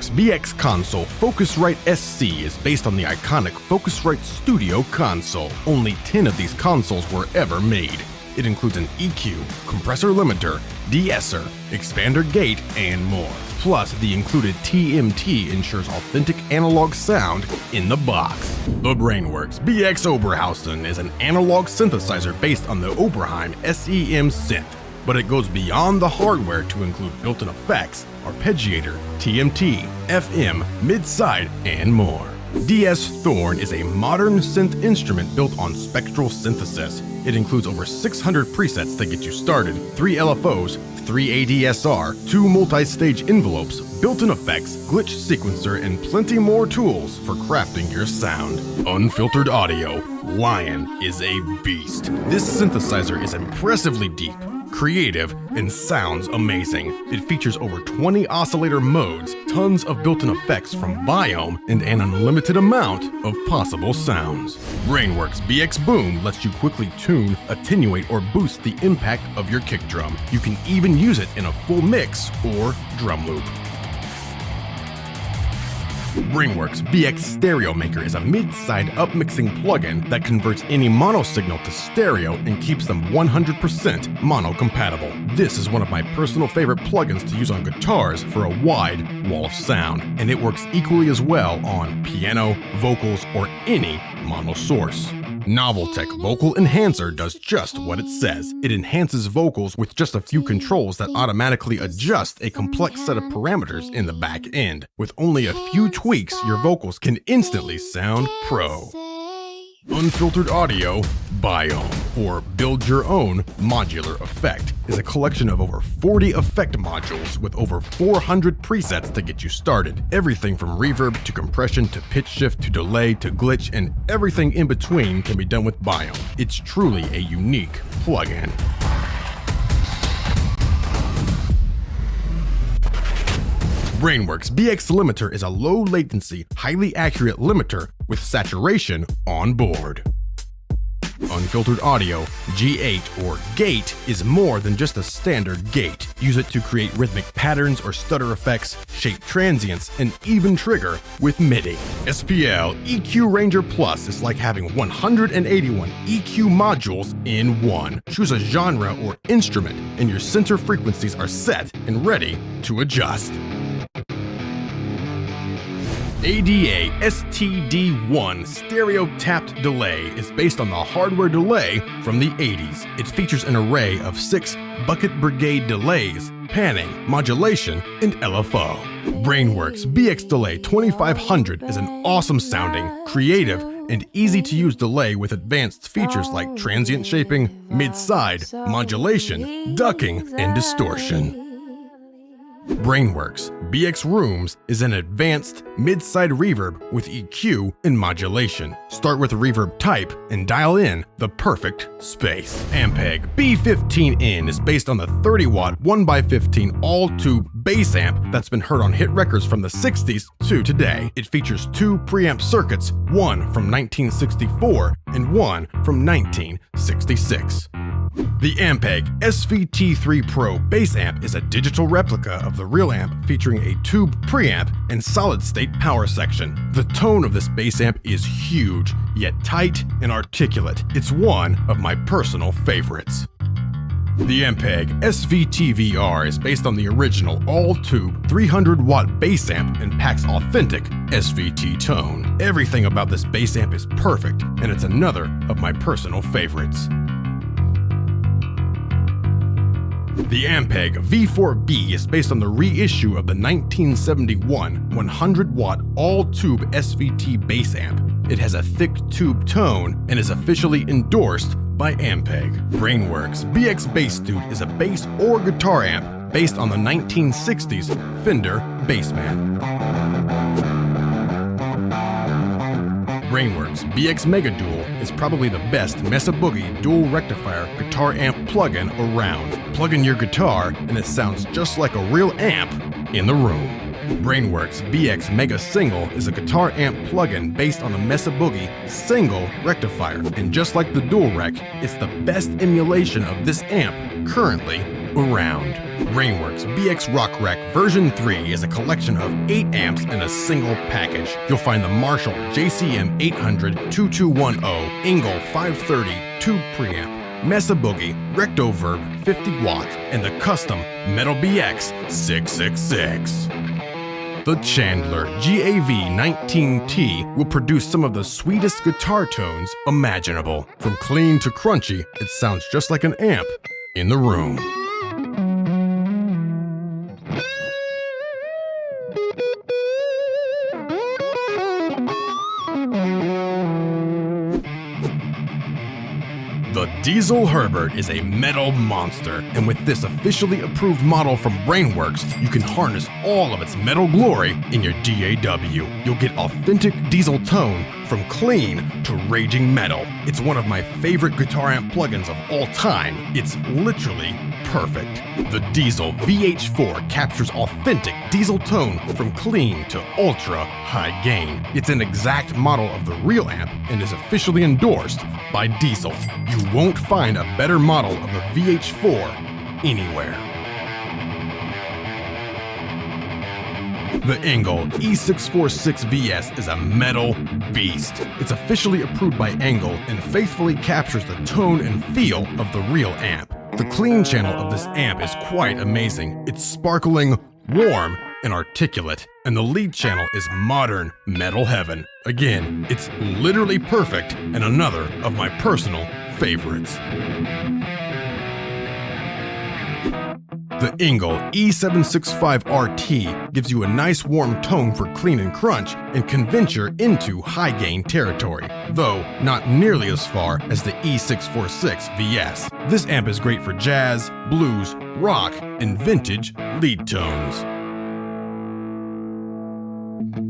Brainworks BX console Focusrite SC is based on the iconic Focusrite Studio console. Only 10 of these consoles were ever made. It includes an EQ, compressor limiter, de-esser, expander gate, and more. Plus, the included TMT ensures authentic analog sound in the box. The Brainworks BX Oberhausen is an analog synthesizer based on the Oberheim SEM synth, but it goes beyond the hardware to include built-in effects, arpeggiator, TMT, FM, mid-side, and more. DS Thorn is a modern synth instrument built on spectral synthesis. It includes over 600 presets that get you started, 3 LFOs, 3 ADSR, 2 multi-stage envelopes, built-in effects, glitch sequencer, and plenty more tools for crafting your sound. Unfiltered audio. Lion is a beast. This synthesizer is impressively deep, creative, and sounds amazing. It features over 20 oscillator modes, tons of built-in effects from Biome, and an unlimited amount of possible sounds. Brainworks BX Boom lets you quickly tune, attenuate, or boost the impact of your kick drum. You can even use it in a full mix or drum loop. Brainworks BX Stereo Maker is a mid-side upmixing plugin that converts any mono signal to stereo and keeps them 100% mono compatible. This is one of my personal favorite plugins to use on guitars for a wide wall of sound, and it works equally as well on piano, vocals, or any mono source. Noveltech Vocal Enhancer does just what it says. It enhances vocals with just a few controls that automatically adjust a complex set of parameters in the back end. With only a few tweaks, your vocals can instantly sound pro. Unfiltered Audio Biome, or Build Your Own Modular Effect, is a collection of over 40 effect modules with over 400 presets to get you started. Everything from reverb to compression to pitch shift to delay to glitch and everything in between can be done with Biome. It's truly a unique plugin. Brainworks BX Limiter is a low-latency highly accurate limiter with saturation on board. Unfiltered Audio G8 or Gate is more than just a standard gate. Use it to create rhythmic patterns or stutter effects, shape transients, and even trigger with MIDI. SPL EQ Ranger Plus is like having 181 EQ modules in one. Choose a genre or instrument, and your center frequencies are set and ready to adjust. ADA STD1 Stereo Tapped Delay is based on the hardware delay from the 80s. It features an array of 6 Bucket Brigade delays, panning, modulation, and LFO. Brainworks BX Delay 2500 is an awesome sounding, creative, and easy to use delay with advanced features like transient shaping, mid-side, modulation, ducking, and distortion. Brainworks BX Rooms is an advanced mid-side reverb with EQ and modulation. Start with a reverb type and dial in the perfect space. Ampeg B15N is based on the 30-watt 1x15 all-tube bass amp that's been heard on hit records from the 60s to today. It features 2 preamp circuits, one from 1964 and one from 1966. The Ampeg SVT3 Pro bass amp is a digital replica of the real amp featuring a tube preamp and solid-state power section. The tone of this bass amp is huge, yet tight and articulate. It's one of my personal favorites. The Ampeg SVT-VR is based on the original all-tube 300-watt bass amp and packs authentic SVT tone. Everything about this bass amp is perfect, and it's another of my personal favorites. The Ampeg V4B is based on the reissue of the 1971 100-watt all-tube SVT bass amp. It has a thick tube tone and is officially endorsed by Ampeg. Brainworks BX Bass Dude is a bass or guitar amp based on the 1960s Fender Bassman. Brainworks BX Mega Dual is probably the best Mesa Boogie dual rectifier guitar amp plugin around. Plug in your guitar and it sounds just like a real amp in the room. Brainworks BX Mega Single is a guitar amp plugin based on the Mesa Boogie single rectifier, and just like the dual rec, it's the best emulation of this amp currently around. Brainworks BX Rock Rack version 3 is a collection of 8 amps in a single package. You'll find the Marshall JCM 800 2210 Engel 530 tube preamp, Mesa Boogie Rectoverb 50 watts, and the custom Metal BX 666. The Chandler GAV-19T will produce some of the sweetest guitar tones imaginable. From clean to crunchy, it sounds just like an amp in the room. The Diesel Herbert is a metal monster, and with this officially approved model from Brainworks, you can harness all of its metal glory in your DAW. You'll get authentic diesel tone from clean to raging metal. It's one of my favorite guitar amp plugins of all time. It's literally perfect. The Diesel VH4 captures authentic diesel tone from clean to ultra high gain. It's an exact model of the real amp and is officially endorsed by Diesel. You won't find a better model of a VH4 anywhere. The Engel E646VS is a metal beast. It's officially approved by Engel and faithfully captures the tone and feel of the real amp. The clean channel of this amp is quite amazing. It's sparkling, warm, and articulate, and the lead channel is modern metal heaven. Again, it's literally perfect and another of my personal favorites. The Engel E765RT gives you a nice warm tone for clean and crunch and can venture into high gain territory, though not nearly as far as the E646VS. This amp is great for jazz, blues, rock, and vintage lead tones.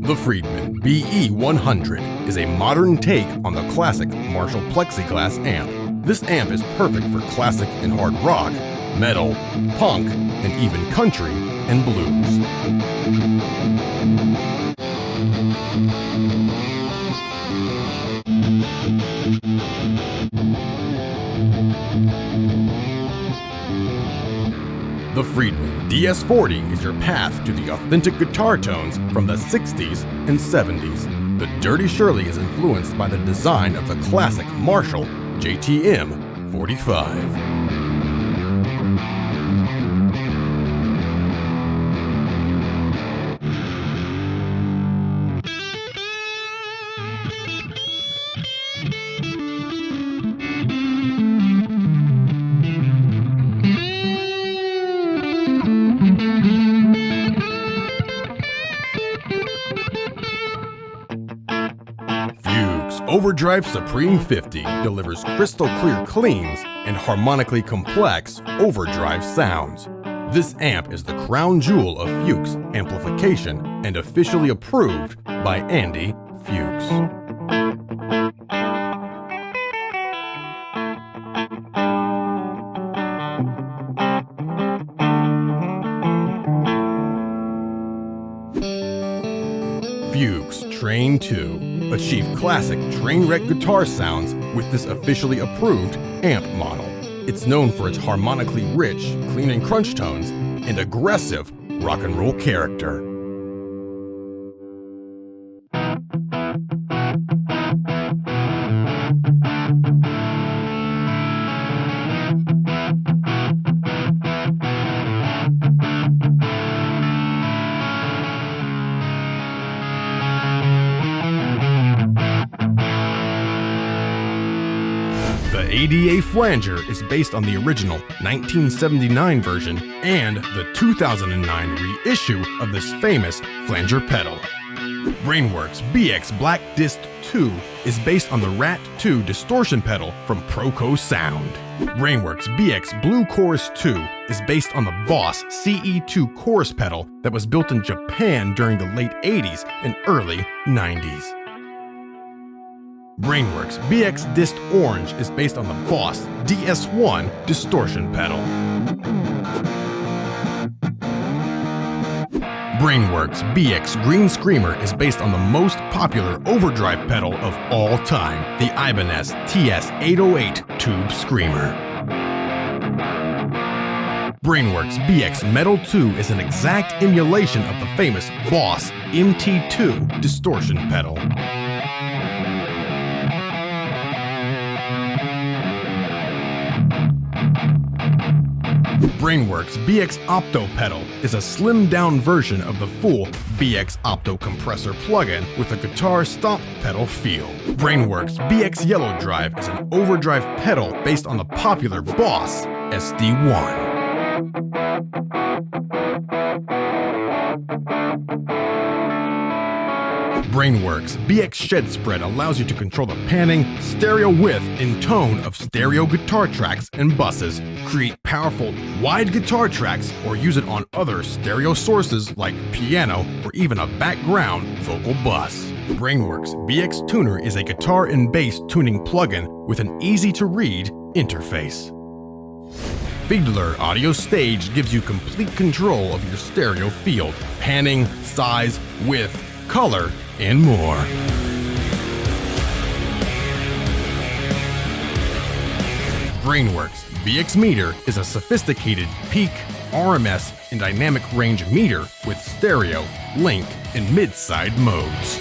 The Friedman BE100 is a modern take on the classic Marshall plexiglass amp. This amp is perfect for classic and hard rock, metal, punk, and even country and blues. The Friedman DS40 is your path to the authentic guitar tones from the 60s and 70s. The Dirty Shirley is influenced by the design of the classic Marshall JTM 45. Overdrive Supreme 50 delivers crystal clear cleans and harmonically complex overdrive sounds. This amp is the crown jewel of Fuchs amplification and officially approved by Andy Fuchs. Fuchs Train 2. Achieve classic train wreck guitar sounds with this officially approved amp model. It's known for its harmonically rich, clean and crunch tones and aggressive rock and roll character. The ADA Flanger is based on the original 1979 version and the 2009 reissue of this famous flanger pedal. Brainworks BX Black Disc 2 is based on the Rat 2 distortion pedal from Proco Sound. Brainworks BX Blue Chorus 2 is based on the Boss CE2 chorus pedal that was built in Japan during the late 80s and early 90s. Brainworks BX Disc Orange is based on the Boss DS1 distortion pedal. Brainworks BX Green Screamer is based on the most popular overdrive pedal of all time, the Ibanez TS808 Tube Screamer. Brainworks BX Metal 2 is an exact emulation of the famous Boss MT2 distortion pedal. Brainworks BX Opto pedal is a slimmed-down version of the full BX Opto compressor plugin with a guitar stomp pedal feel. Brainworks BX Yellow Drive is an overdrive pedal based on the popular Boss SD1. Brainworks BX Shed Spread allows you to control the panning, stereo width, and tone of stereo guitar tracks and buses, create powerful, wide guitar tracks, or use it on other stereo sources like piano or even a background vocal bus. Brainworks BX Tuner is a guitar and bass tuning plugin with an easy-to-read interface. Fiedler Audio Stage gives you complete control of your stereo field, panning, size, width, color, and more. Brainworks BX Meter is a sophisticated peak, RMS, and dynamic range meter with stereo, link, and mid-side modes.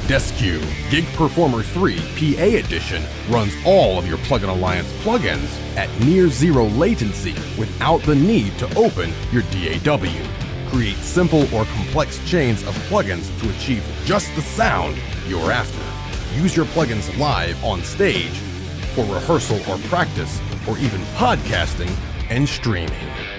DeskQ Gig Performer 3 PA Edition runs all of your Plugin Alliance plugins at near zero latency without the need to open your DAW. Create simple or complex chains of plugins to achieve just the sound you're after. Use your plugins live on stage for rehearsal or practice, or even podcasting and streaming.